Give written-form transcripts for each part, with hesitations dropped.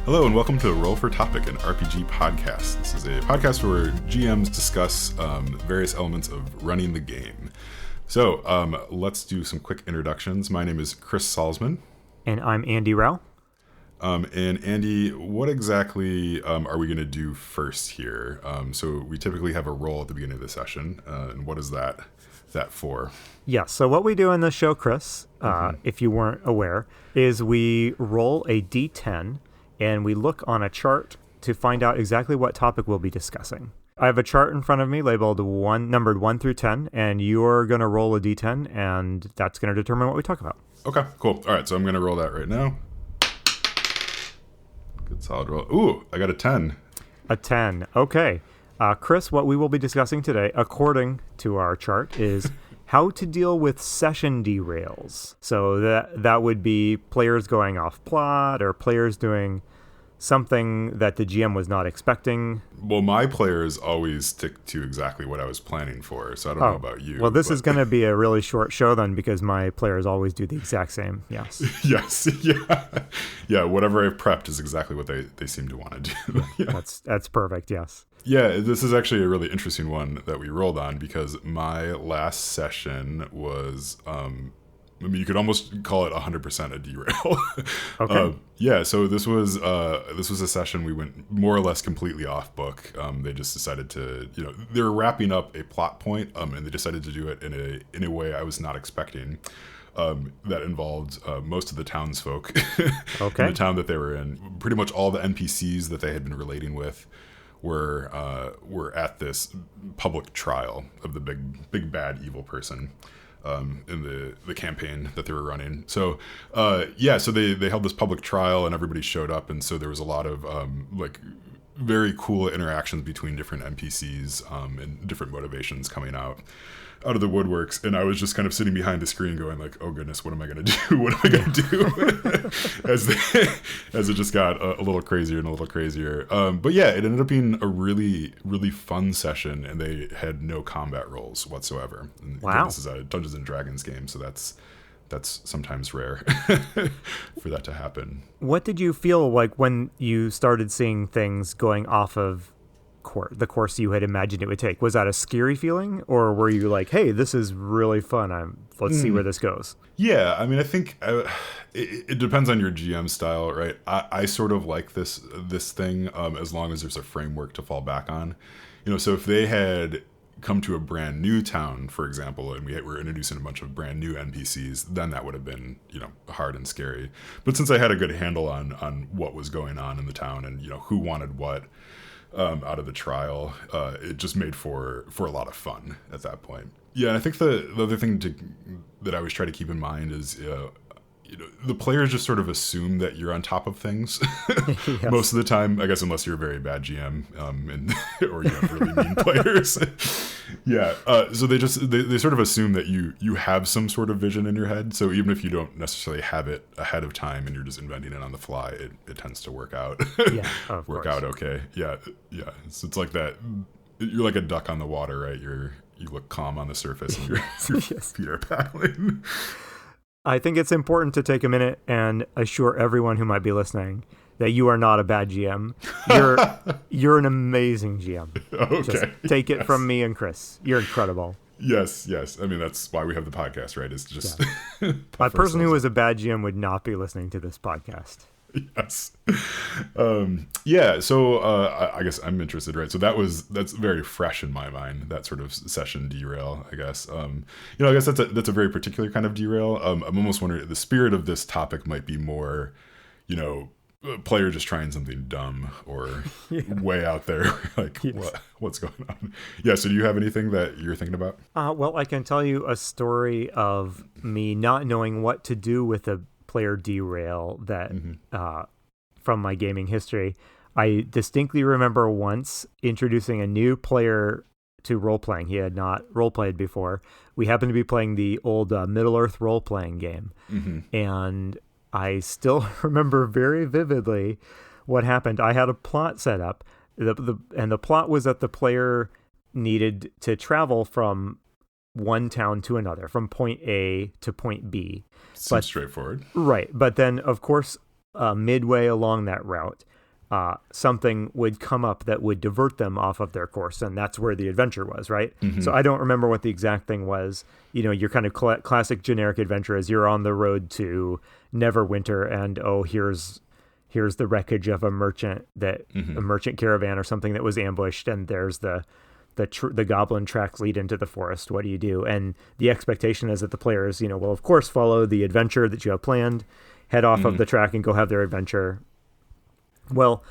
Hello and welcome to Roll for Topic, an RPG podcast. This is a podcast where GMs discuss various elements of running the game. So let's do some quick introductions. My name is Chris Salzman. And I'm Andy Rao. And Andy, what exactly are we going to do first here? So we typically have a roll at the beginning of the session. And what is that for? Yeah, so what we do in the show, Chris, if you weren't aware, is we roll a d10 and we look on a chart to find out exactly what topic we'll be discussing. I have a chart in front of me labeled numbered 1 through 10, and you're going to roll a d10, and that's going to determine what we talk about. Okay, cool. All right, so I'm going to roll that right now. Good solid roll. Ooh, I got a 10. A 10. Okay. Chris, what we will be discussing today, according to our chart, is how to deal with session derails. So that would be players going off plot or players doing something that the GM was not expecting. Well, my players always stick to exactly what I was planning for, so I don't know about you. Well, this is going to be a really short show then, because my players always do the exact same. Yes. Yes. Yeah. Whatever I've prepped is exactly what they seem to want to do. Yeah. That's perfect. Yes. Yeah, this is actually a really interesting one that we rolled on because my last session was, you could almost call it 100% a derail. Okay. Yeah, so this was a session we went more or less completely off book. They just decided to, they were wrapping up a plot point, and they decided to do it in a way I was not expecting. That involved most of the townsfolk in the town that they were in. Pretty much all the NPCs that they had been relating with were at this public trial of the big bad evil person in the campaign that they were running. So so they held this public trial and everybody showed up, and so there was a lot of very cool interactions between different NPCs and different motivations coming out of the woodworks, and I was just kind of sitting behind the screen going like, oh goodness, what am I going to do? What am I going to do? as it just got a little crazier and a little crazier. But yeah, it ended up being a really, really fun session, and they had no combat rolls whatsoever. And wow. Again, this is a Dungeons and Dragons game, so that's sometimes rare for that to happen. What did you feel like when you started seeing things going off of the course you had imagined it would take? Was that a scary feeling, or were you like, hey, this is really fun, let's see where this goes? Yeah, I mean, I think it depends on your GM style, right? I sort of like this thing as long as there's a framework to fall back on. So if they had come to a brand new town, for example, and we were introducing a bunch of brand new NPCs, then that would have been, hard and scary. But since I had a good handle on what was going on in the town and, who wanted what out of the trial, it just made for a lot of fun at that point. Yeah, and I think the other thing that I always try to keep in mind is, the players just sort of assume that you're on top of things Yes. Most of the time, I guess, unless you're a very bad GM or you have really mean players. Yeah, so they sort of assume that you have some sort of vision in your head. So even if you don't necessarily have it ahead of time and you're just inventing it on the fly, it tends to work out. Yeah, of work course. out okay. Yeah. So it's like that. You're like a duck on the water, right? You look calm on the surface and your Yes. feet are paddling. I think it's important to take a minute and assure everyone who might be listening that you are not a bad GM. You're an amazing GM. Okay. Just take it from me and Chris. You're incredible. Yes. I mean, that's why we have the podcast, right? It's just A person who is a bad GM would not be listening to this podcast. Yes. Yeah. So I guess I'm interested, right? So that's very fresh in my mind, that sort of session derail, I guess. I guess that's a very particular kind of derail. I'm almost wondering, the spirit of this topic might be more, a player just trying something dumb or way out there, like what's going on? Yeah. So do you have anything that you're thinking about? Well, I can tell you a story of me not knowing what to do with a player derail that from my gaming history. I distinctly remember once introducing a new player to role-playing. He had not role-played before. We happened to be playing the old Middle-earth role-playing game. And I still remember very vividly what happened. I had a plot set up, and the plot was that the player needed to travel from one town to another, from point A to point B. Seems straightforward. Right. But then, of course, midway along that route, something would come up that would divert them off of their course, and that's where the adventure was, right? So I don't remember what the exact thing was. Your kind of classic generic adventure is you're on the road to Neverwinter, and here's the wreckage of a merchant a merchant caravan or something that was ambushed, and there's the goblin tracks lead into the forest. What do you do? And the expectation is that the players, will of course follow the adventure that you have planned, head off of the track and go have their adventure. Well,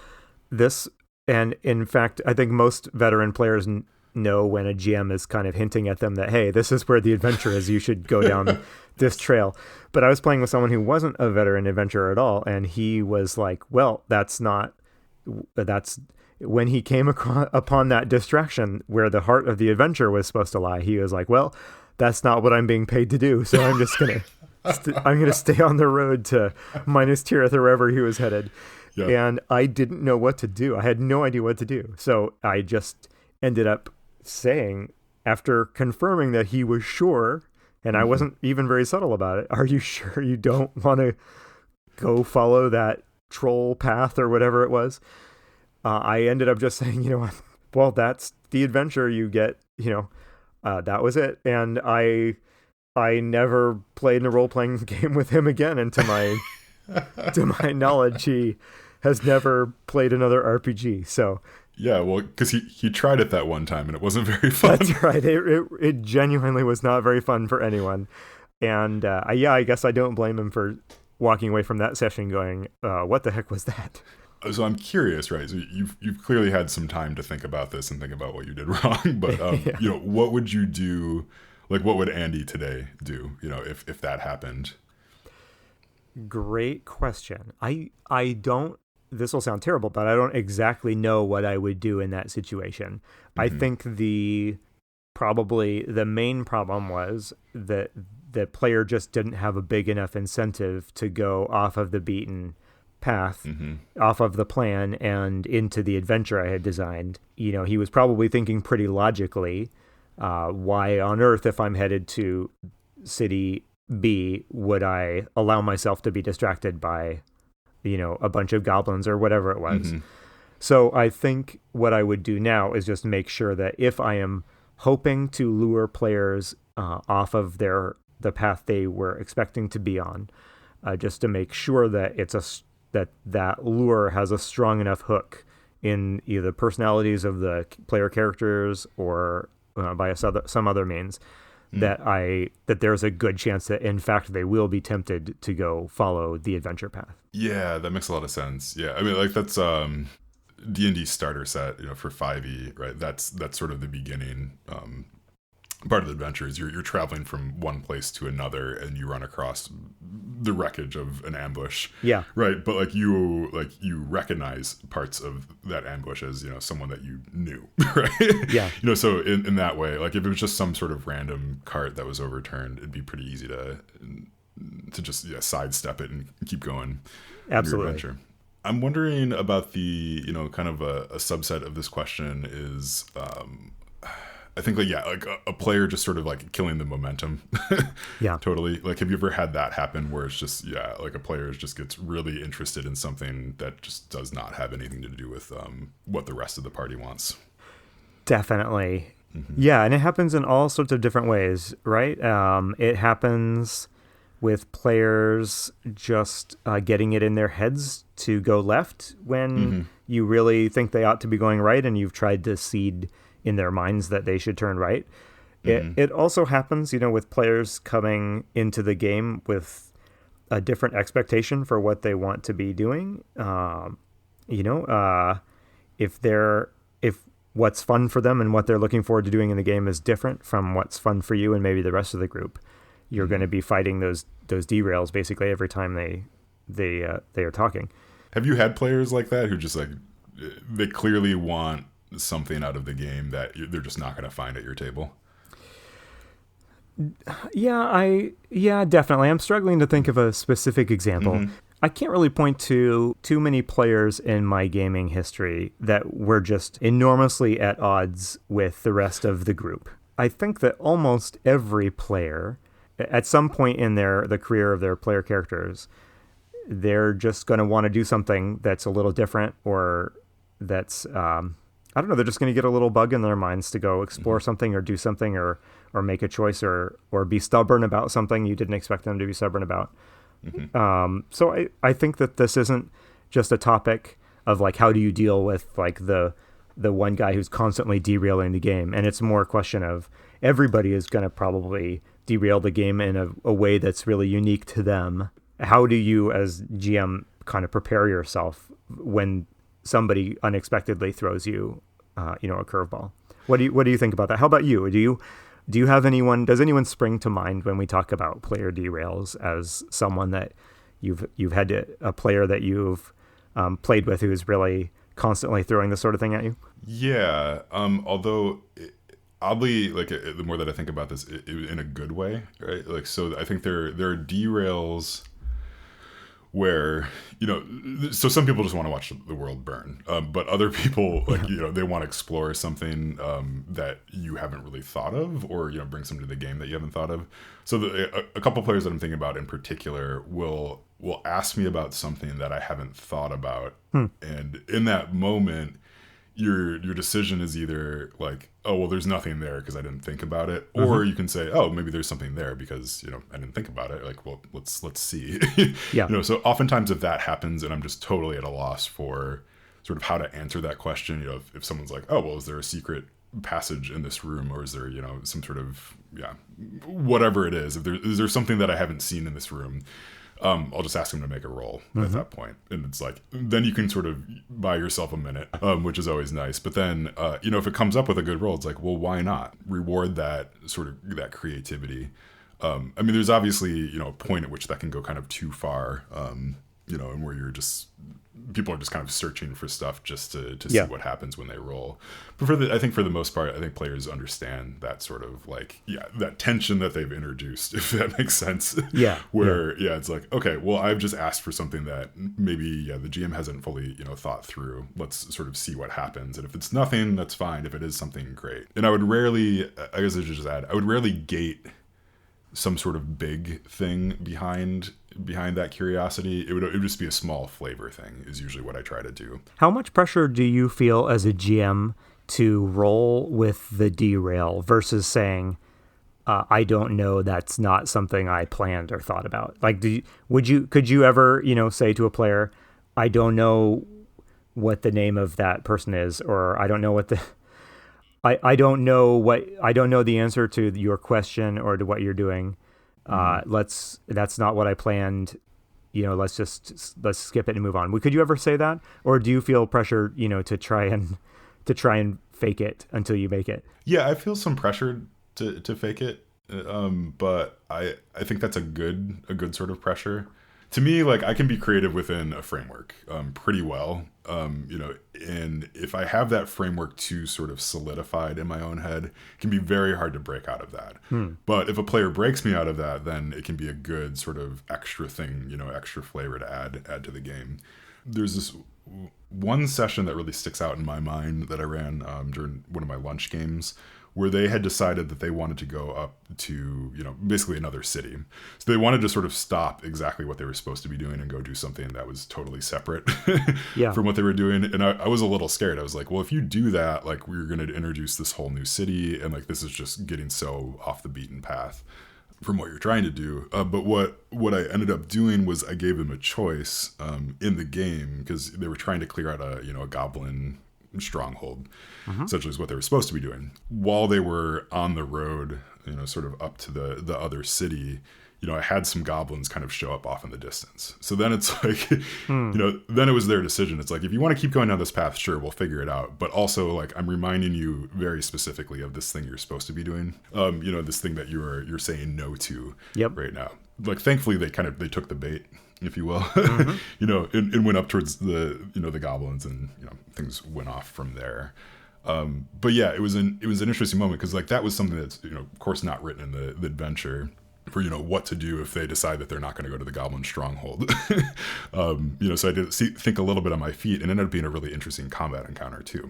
and in fact, I think most veteran players know when a GM is kind of hinting at them that, hey, this is where the adventure is. You should go down this trail. But I was playing with someone who wasn't a veteran adventurer at all, and he was like, well, that's when he came upon that distraction where the heart of the adventure was supposed to lie. He was like, well, that's not what I'm being paid to do. So I'm just going to I'm going to stay on the road to Minas Tirith or wherever he was headed. Yep. And I didn't know what to do. I had no idea what to do. So I just ended up saying, after confirming that he was sure, and I wasn't even very subtle about it, are you sure you don't want to go follow that troll path or whatever it was? I ended up just saying, well, that's the adventure you get, that was it. And I never played in a role-playing game with him again. And to my knowledge, he has never played another RPG. So yeah, well, because he tried it that one time and it wasn't very fun. That's right. It genuinely was not very fun for anyone. And I guess I don't blame him for walking away from that session going, what the heck was that? So I'm curious, right? So you've clearly had some time to think about this and think about what you did wrong. But what would you do? Like, what would Andy today do? If that happened. Great question. I don't. This will sound terrible, but I don't exactly know what I would do in that situation. I think probably the main problem was that the player just didn't have a big enough incentive to go off of the beaten path, off of the plan and into the adventure I had designed. He was probably thinking pretty logically, why on earth, if I'm headed to city B, would I allow myself to be distracted by a bunch of goblins or whatever it was. So I think what I would do now is just make sure that if I am hoping to lure players off of the path they were expecting to be on, just to make sure that that lure has a strong enough hook in either personalities of the player characters or by some other means, that there's a good chance that in fact they will be tempted to go follow the adventure path. Yeah, that makes a lot of sense. Yeah, I mean, like that's D&D starter set, for 5e, right? That's sort of the beginning part of the adventure is you're traveling from one place to another and you run across the wreckage of an ambush. Yeah. Right. But you recognize parts of that ambush as, someone that you knew. Right. Yeah. So in that way, like if it was just some sort of random cart that was overturned, it'd be pretty easy to just sidestep it and keep going. Absolutely. Your adventure. I'm wondering about the, kind of a subset of this question is, I think like a player just sort of like killing the momentum. Yeah. Totally. Like, have you ever had that happen where it's just, like a player just gets really interested in something that just does not have anything to do with what the rest of the party wants? Definitely. Yeah. And it happens in all sorts of different ways, right? It happens with players just getting it in their heads to go left when you really think they ought to be going right and you've tried to seed in their minds that they should turn right. It also happens, with players coming into the game with a different expectation for what they want to be doing. If what's fun for them and what they're looking forward to doing in the game is different from what's fun for you and maybe the rest of the group, you're going to be fighting those derails basically every time they are talking. Have you had players like that who just like they clearly want something out of the game that they're just not going to find at your table? Yeah, definitely. I'm struggling to think of a specific example. I can't really point to too many players in my gaming history that were just enormously at odds with the rest of the group. I think that almost every player, at some point in the career of their player characters, they're just going to want to do something that's a little different, or that's I don't know, they're just going to get a little bug in their minds to go explore something or do something, or make a choice, or be stubborn about something you didn't expect them to be stubborn about. So I think that this isn't just a topic of like, how do you deal with like the one guy who's constantly derailing the game, and it's more a question of everybody is going to probably derail the game in a way that's really unique to them. How do you as GM kind of prepare yourself when somebody unexpectedly throws you a curveball? What do you think about that? How about you? Do you have anyone, does anyone spring to mind when we talk about player derails as someone that you've had a player that you've played with who's really constantly throwing this sort of thing at you? Yeah. Although oddly, like the more that I think about this, in a good way, right? Like, so I think there are derails where, so some people just want to watch the world burn, but other people, like, they want to explore something that you haven't really thought of, or bring something to the game that you haven't thought of. So a couple players that I'm thinking about in particular will ask me about something that I haven't thought about, and in that moment, your decision is either like, oh, well, there's nothing there because I didn't think about it, or you can say, oh, maybe there's something there because I didn't think about it. Like, well, let's see. Yeah. So oftentimes if that happens and I'm just totally at a loss for sort of how to answer that question, if someone's like, oh, well, is there a secret passage in this room, or is there some sort of whatever it is, is there something that I haven't seen in this room, I'll just ask him to make a roll at that point. And it's like, then you can sort of buy yourself a minute, which is always nice. But then, if it comes up with a good roll, it's like, well, why not reward that sort of that creativity? I mean, there's obviously, a point at which that can go kind of too far, and where people are just kind of searching for stuff just to see what happens when they roll. But I think for the most part, I think players understand that sort of like, that tension that they've introduced, if that makes sense. Yeah. Where, it's like, okay, well, I've just asked for something that maybe, the GM hasn't fully, thought through. Let's sort of see what happens. And if it's nothing, that's fine. If it is something, great. And I would rarely, I guess I should just add, I would rarely gate some sort of big thing behind that curiosity. It would just be a small flavor thing is usually what I try to do. How much pressure do you feel as a GM to roll with the derail versus saying, I don't know, that's not something I planned or thought about? Like, could you ever, say to a player, I don't know what the name of that person is, or I don't know what I don't know the answer to your question or to what you're doing. That's not what I planned. Let's skip it and move on. Could you ever say that, or do you feel pressure, to try and fake it until you make it? Yeah, I feel some pressure to fake it, but I think that's a good sort of pressure. To me, like, I can be creative within a framework pretty well, and if I have that framework too sort of solidified in my own head, it can be very hard to break out of that. But if a player breaks me out of that, then it can be a good sort of extra thing, extra flavor to add to the game. There's this one session that really sticks out in my mind that I ran during one of my lunch games, where they had decided that they wanted to go up to, basically another city. So they wanted to sort of stop exactly what they were supposed to be doing and go do something that was totally separate from what they were doing. And I was a little scared. I was like, well, if you do that, like, we're going to introduce this whole new city, and like, this is just getting so off the beaten path from what you're trying to do. But what I ended up doing was I gave them a choice in the game, because they were trying to clear out a goblin stronghold, essentially is what they were supposed to be doing. While they were on the road, sort of up to the other city, I had some goblins kind of show up off in the distance. So then it's like, then it was their decision. It's like, if you want to keep going down this path, sure, we'll figure it out. But also, like, I'm reminding you very specifically of this thing you're supposed to be doing. This thing that you're saying no to right now. Like, thankfully, they took the bait, if you will, and went up towards the goblins, and things went off from there. But yeah, it was an interesting moment, because like, that was something that's of course not written in the adventure, for what to do if they decide that they're not going to go to the goblin stronghold. So I did think a little bit on my feet, and it ended up being a really interesting combat encounter too.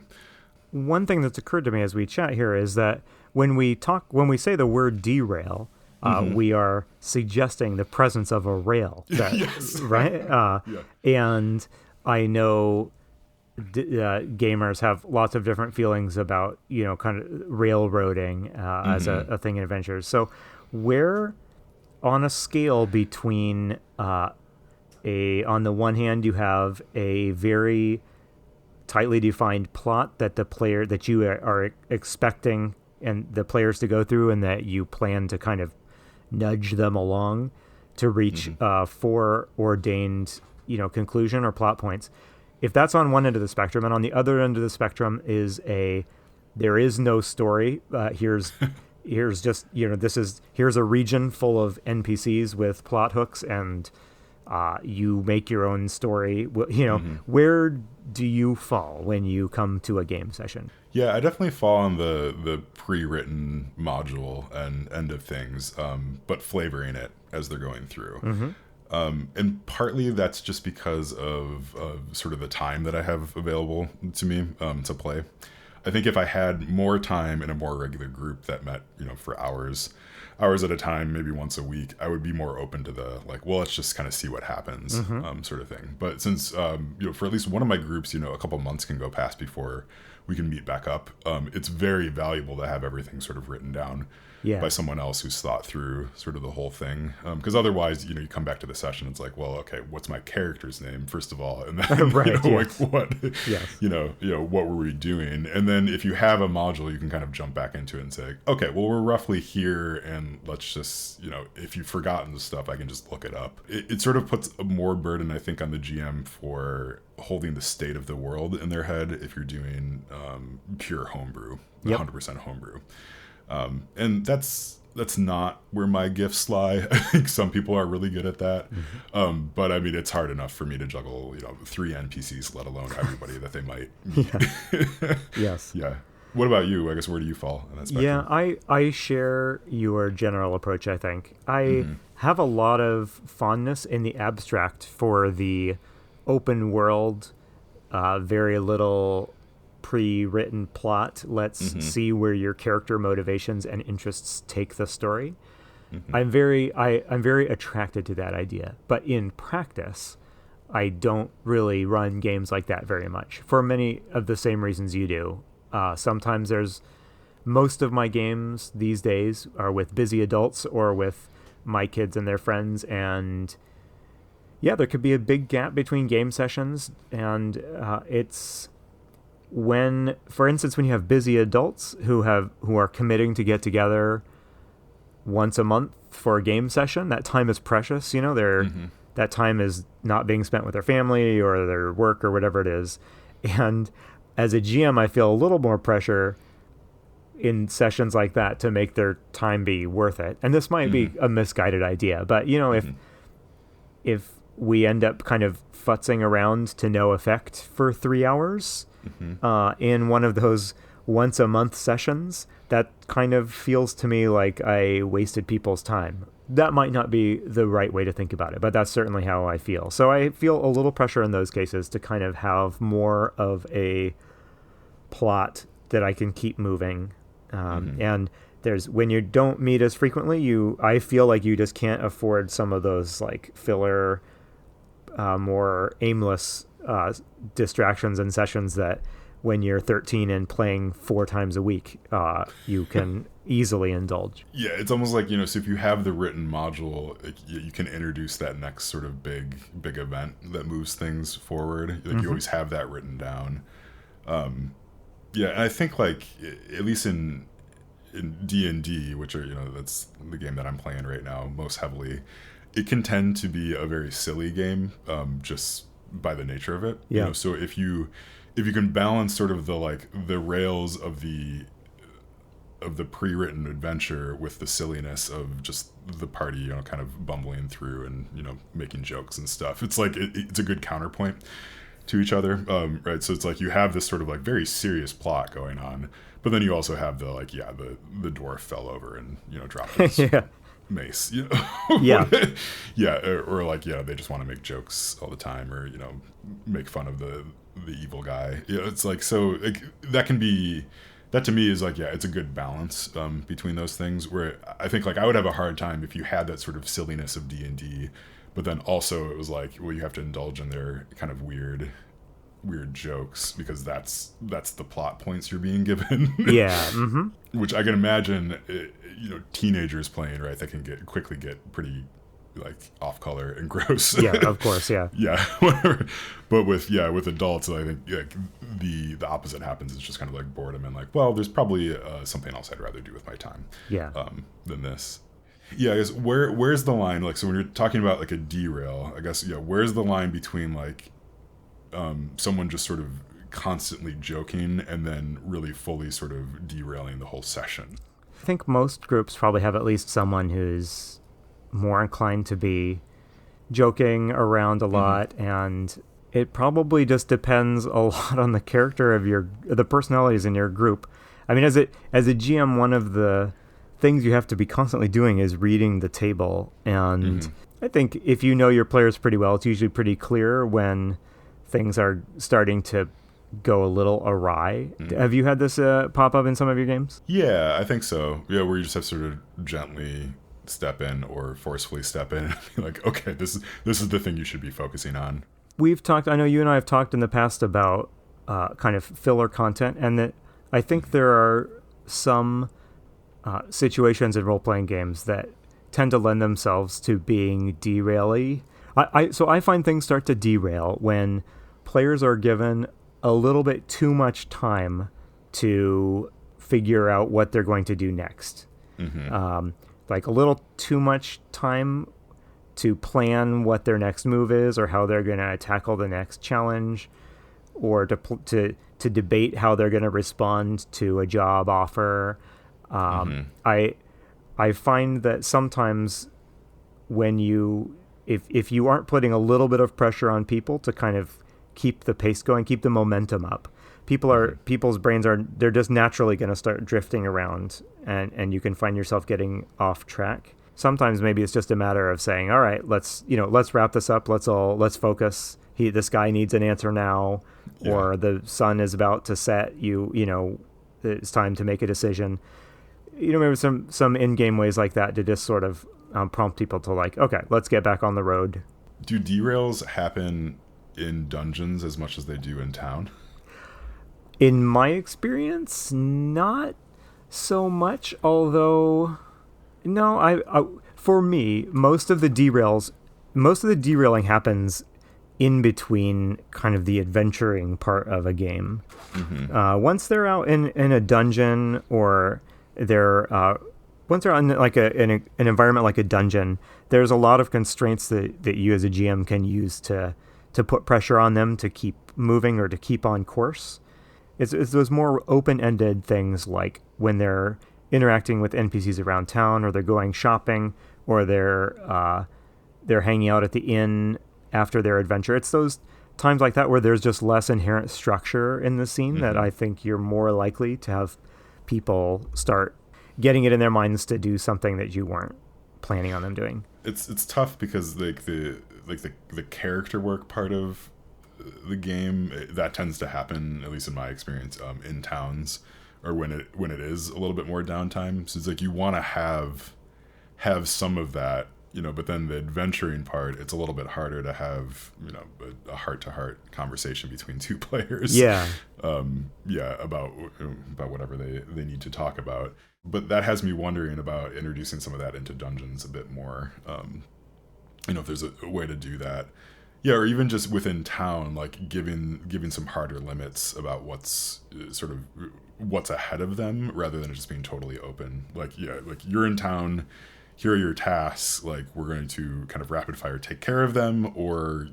One thing that's occurred to me as we chat here is that when we say the word derail, we are suggesting the presence of a rail. That, Yes. Right? Yeah. And I know gamers have lots of different feelings about, kind of railroading as a thing in adventures. So where on a scale between on the one hand, you have a very tightly defined plot that you are expecting and the players to go through, and that you plan to kind of nudge them along to reach foreordained, conclusion or plot points. If that's on one end of the spectrum, and on the other end of the spectrum is there is no story. Here's just, here's a region full of NPCs with plot hooks, and you make your own story. Where do you fall when you come to a game session? Yeah, I definitely fall on the pre-written module and end of things, but flavoring it as they're going through. And partly that's just because of sort of the time that I have available to me to play. I think if I had more time in a more regular group that met, for hours at a time, maybe once a week, I would be more open to the let's just kind of see what happens, sort of thing. But since for at least one of my groups, a couple months can go past before we can meet back up. It's very valuable to have everything sort of written down by someone else who's thought through sort of the whole thing. Because otherwise, you come back to the session, it's like, well, okay, what's my character's name first of all, and then right, what, what were we doing? And then if you have a module, you can kind of jump back into it and say, okay, well, we're roughly here, and let's just, if you've forgotten the stuff, I can just look it up. It sort of puts more burden, I think, on the GM for holding the state of the world in their head if you're doing pure homebrew, 100% homebrew. And that's not where my gifts lie. I think some people are really good at that. But I mean, it's hard enough for me to juggle, 3 NPCs, let alone everybody that they might meet. Yes. Yeah. What about you? I guess, where do you fall in that spectrum? Yeah, I share your general approach, I think. I have a lot of fondness in the abstract for the open world, very little pre-written plot. Let's see where your character motivations and interests take the story. I'm very attracted to that idea, but in practice, I don't really run games like that very much for many of the same reasons you do. Sometimes most of my games these days are with busy adults or with my kids and their friends, and there could be a big gap between game sessions, and it's when, for instance, when you have busy adults who are committing to get together once a month for a game session, that time is precious. That time is not being spent with their family or their work or whatever it is. And as a GM, I feel a little more pressure in sessions like that to make their time be worth it. And this might be a misguided idea, but if we end up kind of futzing around to no effect for 3 hours in one of those once a month sessions, that kind of feels to me like I wasted people's time. That might not be the right way to think about it, but that's certainly how I feel. So I feel a little pressure in those cases to kind of have more of a plot that I can keep moving. And when you don't meet as frequently, I feel like you just can't afford some of those like filler, more aimless distractions and sessions that when you're 13 and playing 4 times a week, you can easily indulge. Yeah, it's almost like, so if you have the written module, you can introduce that next sort of big event that moves things forward. Like you always have that written down. Yeah, and I think like at least in D&D, which are, that's the game that I'm playing right now most heavily, it can tend to be a very silly game, just by the nature of it. Yeah. So if you can balance sort of the rails of the pre-written adventure with the silliness of just the party, kind of bumbling through and, making jokes and stuff, it's like it's a good counterpoint to each other, right? So it's like you have this sort of like very serious plot going on, but then you also have the dwarf fell over and dropped his mace, yeah or like they just want to make jokes all the time, or make fun of the evil guy. It's like, so like, that can be that to me is like, yeah, it's a good balance between those things, where I think like I would have a hard time if you had that sort of silliness of D&D, but then also it was like, well, you have to indulge in their kind of weird jokes, because that's the plot points you're being given. Yeah. Which I can imagine, teenagers playing, right, that can quickly get pretty like off color and gross. Yeah, of course. Yeah. Yeah, whatever. But with adults, I think like the opposite happens. It's just kind of like boredom and like, well, there's probably something else I'd rather do with my time. Yeah. Than this. Yeah, I guess where's the line? Like, so when you're talking about like a derail, I guess, where's the line between like someone just sort of constantly joking and then really fully sort of derailing the whole session? I think most groups probably have at least someone who's more inclined to be joking around a lot, and it probably just depends a lot on the character of the personalities in your group. I mean, as a GM, one of the things you have to be constantly doing is reading the table, and I think if you know your players pretty well, it's usually pretty clear when things are starting to go a little awry. Have you had this pop up in some of your games? Yeah, I think so. Yeah, where you just have to sort of gently step in or forcefully step in and be like, okay, this is the thing you should be focusing on. I know you and I have talked in the past about kind of filler content, and that I think there are some situations in role-playing games that tend to lend themselves to being derail-y. So I find things start to derail when players are given a little bit too much time to figure out what they're going to do next. Like a little too much time to plan what their next move is, or how they're going to tackle the next challenge, or to debate how they're going to respond to a job offer. I find that sometimes when if you aren't putting a little bit of pressure on people to kind of keep the pace going, keep the momentum up, people's brains they're just naturally going to start drifting around, and you can find yourself getting off track. Sometimes maybe it's just a matter of saying, all right, let's wrap this up. Let's focus. This guy needs an answer now, or the sun is about to set. It's time to make a decision. Maybe some in-game ways like that to just sort of prompt people to like, okay, let's get back on the road. Do derails happen in dungeons as much as they do in town? In my experience, not so much, although no, for me, most of the derailing happens in between kind of the adventuring part of a game. Once they're out in a dungeon, or once they're in like an environment like a dungeon, there's a lot of constraints that you as a GM can use to put pressure on them to keep moving or to keep on course. It's those more open-ended things, like when they're interacting with NPCs around town, or they're going shopping, or they're hanging out at the inn after their adventure. It's those times like that where there's just less inherent structure in the scene that I think you're more likely to have people start getting it in their minds to do something that you weren't planning on them doing. It's tough because like the character work part of the game, that tends to happen, at least in my experience, in towns, or when it is a little bit more downtime. So it's like you want to have some of that, but then the adventuring part, it's a little bit harder to have, a heart-to-heart conversation between two players. About whatever they need to talk about. But that has me wondering about introducing some of that into dungeons a bit more. If there's a way to do that. Yeah, or even just within town, like giving some harder limits about what's ahead of them, rather than it just being totally open. Like you're in town, here are your tasks, like we're going to kind of rapid fire take care of them, or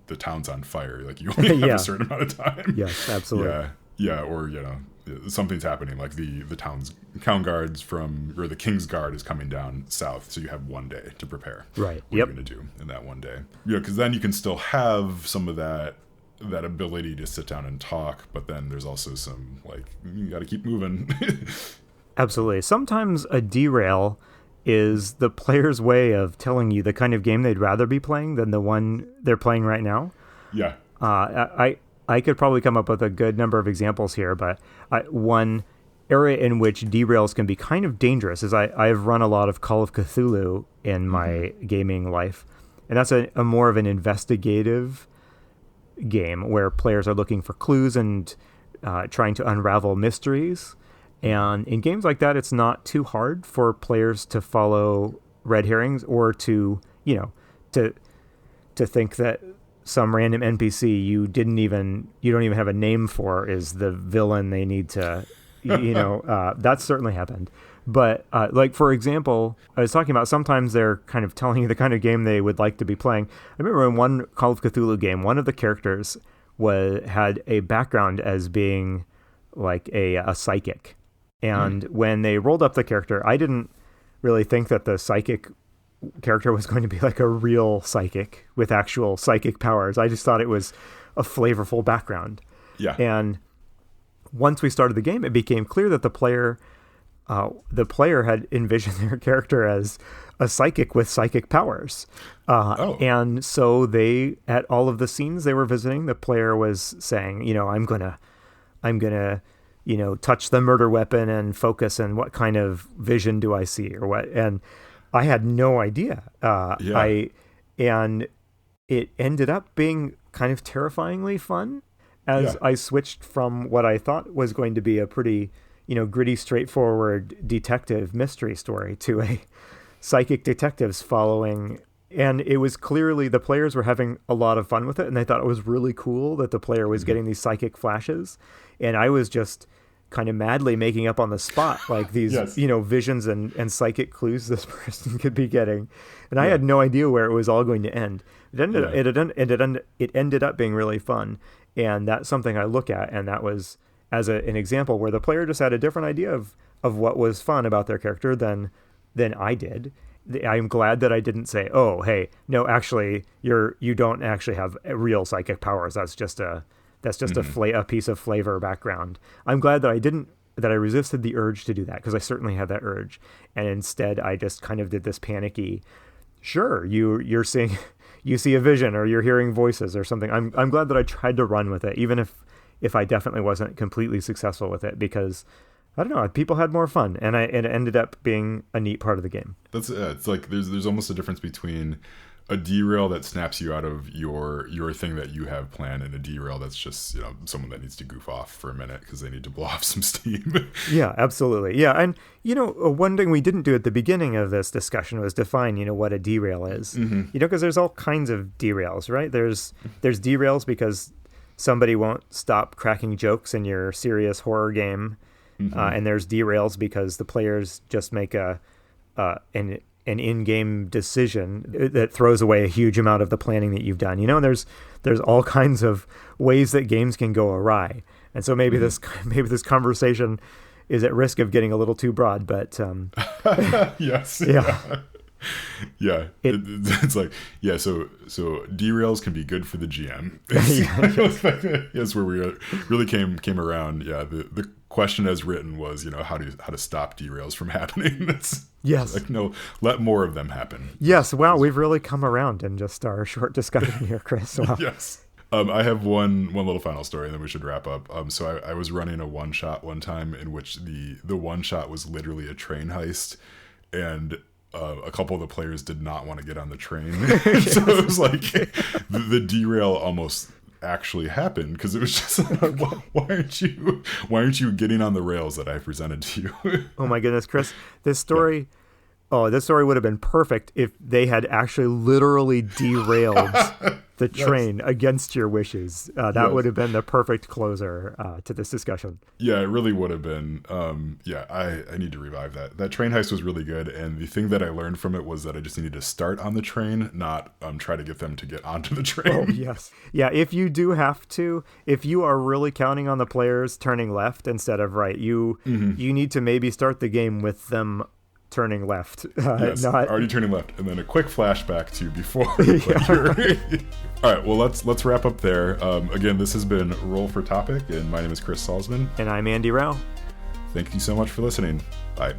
the town's on fire, like you only have a certain amount of time. Yes, absolutely. Or something's happening, like the town guards or the King's Guard is coming down south, so you have one day to prepare. Right. What you're going to do in that one day. Because then you can still have some of that ability to sit down and talk, but then there's also some, like, you got to keep moving. Absolutely. Sometimes a derail is the player's way of telling you the kind of game they'd rather be playing than the one they're playing right now. Yeah. I could probably come up with a good number of examples here, but one area in which derails can be kind of dangerous is I've run a lot of Call of Cthulhu in my gaming life, and that's a more of an investigative game where players are looking for clues and trying to unravel mysteries. And in games like that, it's not too hard for players to follow red herrings or to think that some random NPC you don't even have a name for is the villain they need to, that's certainly happened. But like, for example, I was talking about sometimes they're kind of telling you the kind of game they would like to be playing. I remember in one Call of Cthulhu game, one of the characters had a background as being like a psychic. And when they rolled up the character, I didn't really think that the psychic character was going to be like a real psychic with actual psychic powers. I just thought it was a flavorful background. Yeah. And once we started the game, it became clear that the player had envisioned their character as a psychic with psychic powers. And so at all of the scenes they were visiting, the player was saying, I'm gonna touch the murder weapon and focus, and what kind of vision do I see or what? And I had no idea. And it ended up being kind of terrifyingly fun as I switched from what I thought was going to be a pretty, gritty, straightforward detective mystery story to a psychic detectives following. And it was clearly the players were having a lot of fun with it, and they thought it was really cool that the player was getting these psychic flashes. And I was just kind of madly making up on the spot like these visions and psychic clues this person could be getting, and I had no idea where it was all going to end. It ended up being really fun, and that's something I look at, and that was as an example where the player just had a different idea of what was fun about their character than I did. I'm glad that I didn't say, oh, hey, no, actually you don't actually have real psychic powers. That's just a piece of flavor background. I'm glad that I resisted the urge to do that, because I certainly had that urge. And instead I just kind of did this panicky, sure, you see a vision or you're hearing voices or something. I'm glad that I tried to run with it, even if I definitely wasn't completely successful with it, because I don't know, people had more fun, and it ended up being a neat part of the game. That's it's like there's almost a difference between a derail that snaps you out of your thing that you have planned, and a derail that's just someone that needs to goof off for a minute because they need to blow off some steam. Yeah, absolutely. Yeah, and one thing we didn't do at the beginning of this discussion was define what a derail is. Because there's all kinds of derails, right? There's derails because somebody won't stop cracking jokes in your serious horror game, and there's derails because the players just make an in-game decision that throws away a huge amount of the planning that you've done. There's all kinds of ways that games can go awry. And so maybe this conversation is at risk of getting a little too broad, but yes. Yeah. It's like, so derails can be good for the GM. Yes, where we really came around. Yeah, the question as written was, how to stop derails from happening. Yes. Like, no, let more of them happen. Yes. Wow, we've really come around in just our short discussion here, Chris. Wow. Yes. I have one little final story, and then we should wrap up. So I was running a one shot one time in which the one shot was literally a train heist, and a couple of the players did not want to get on the train. So it was like the derail almost actually happened, because it was just like, why aren't you getting on the rails that I presented to you? Oh my goodness, Chris, this story would have been perfect if they had actually literally derailed the train against your wishes. That would have been the perfect closer to this discussion. Yeah, it really would have been. I need to revive that. That train heist was really good, and the thing that I learned from it was that I just needed to start on the train, not try to get them to get onto the train. Oh, yes. Yeah, if you are really counting on the players turning left instead of right, you need to maybe start the game with them turning left. Already turning left, and then a quick flashback to before. All right, well, let's wrap up there. Again, this has been Roll for Topic, and my name is Chris Salzman. And I'm Andy Rao. Thank you so much for listening. Bye.